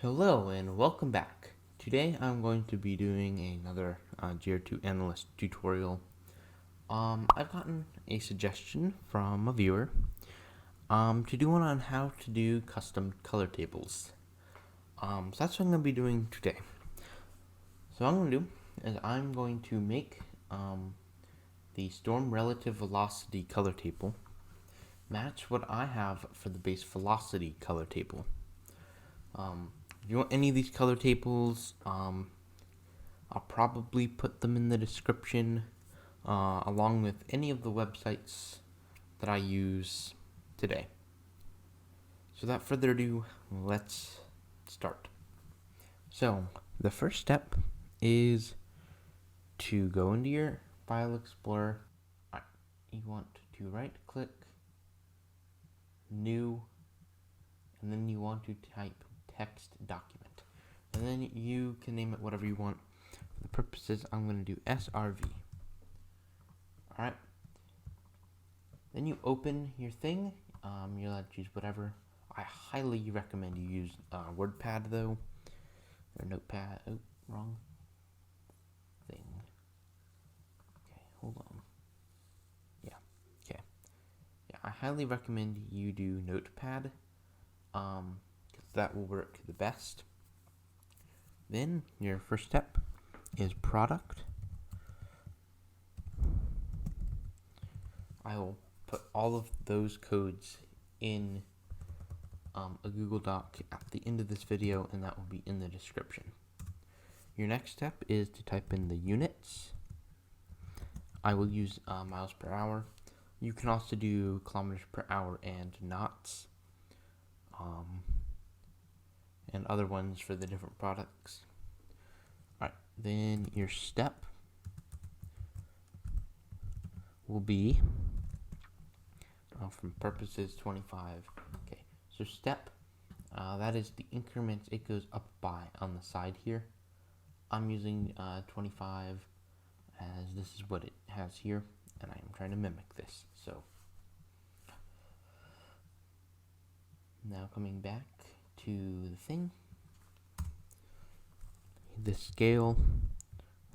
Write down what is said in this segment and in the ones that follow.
Hello and welcome back. Today I'm going to be doing another GR2Analyst tutorial. I've gotten a suggestion from a viewer to do one on how to do custom color tables. So that's what I'm going to be doing today. So what I'm going to do is I'm going to make the storm relative velocity color table match what I have for the base velocity color table. If you want any of these color tables, I'll probably put them in the description along with any of the websites that I use today. So without further ado, let's start. So the first step is to go into your file explorer. You want to right click, new, and then you want to type text document, and then you can name it whatever you want. For the purposes, I'm going to do SRV. Alright, then you open your thing. You're allowed to choose whatever. I highly recommend you use WordPad though, or Notepad. Oh, wrong thing. Okay, hold on. Yeah, okay. Yeah, I highly recommend you do Notepad, because that will work the best. Then your first step is product. I will put all of those codes in a Google Doc at the end of this video, and that will be in the description. Your next step is to type in the units. I will use miles per hour. You can also do kilometers per hour and knots, and other ones for the different products. Alright, then your step will be from purposes 25. Okay, so step, that is the increments it goes up by on the side here. I'm using 25 as this is what it has here, and I am trying to mimic this. So now coming back to the thing, the scale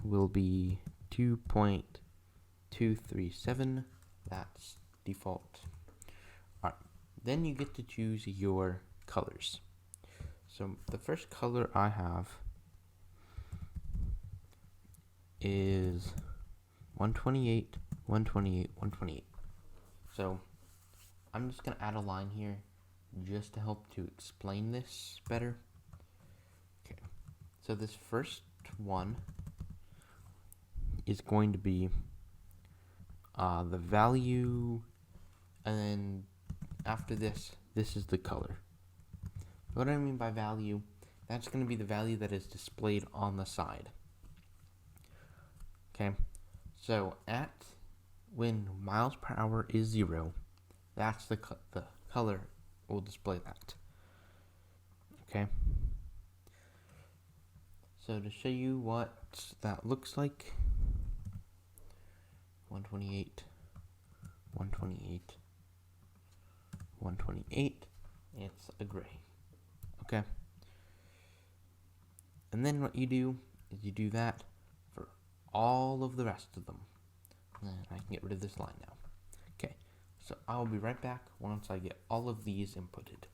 will be 2.237. That's default. Alright, then you get to choose your colors. So the first color I have is 128, 128, 128. So I'm just going to add a line here just to help to explain this better. Okay, so this first one is going to be the value, and then after this is the color. What do I mean by value? That's going to be the value that is displayed on the side. Okay, so when miles per hour is 0, that's the color will display that. Okay, so to show you what that looks like, 128, 128, 128, it's a gray. Okay, and then what you do is you do that for all of the rest of them. And I can get rid of this line now. Okay, so I will be right back once I get all of these inputted.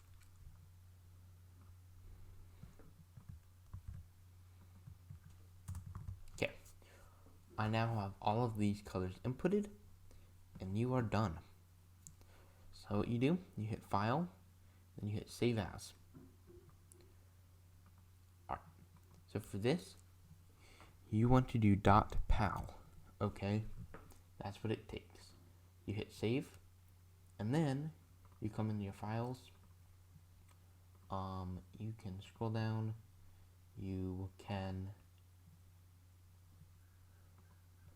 Okay, I now have all of these colors inputted, and you are done. So what you do, you hit File, then you hit Save As. Alright, so for this, you want to do .pal, okay? That's what it takes. You hit Save, and then you come into your files. You can scroll down. You can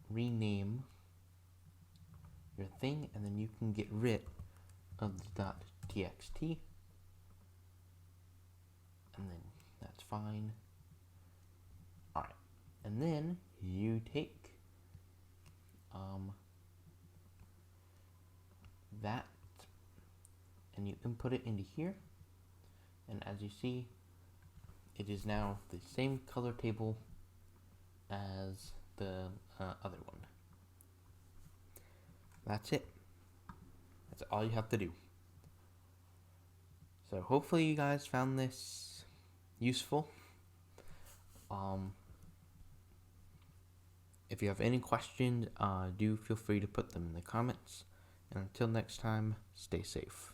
rename your thing, and then you can get rid of the .txt, and then that's fine. Alright, and then you take that and you input it into here, and as you see, it is now the same color table as the other one. That's it. That's all you have to do. So hopefully you guys found this useful. If you have any questions, do feel free to put them in the comments. And until next time, stay safe.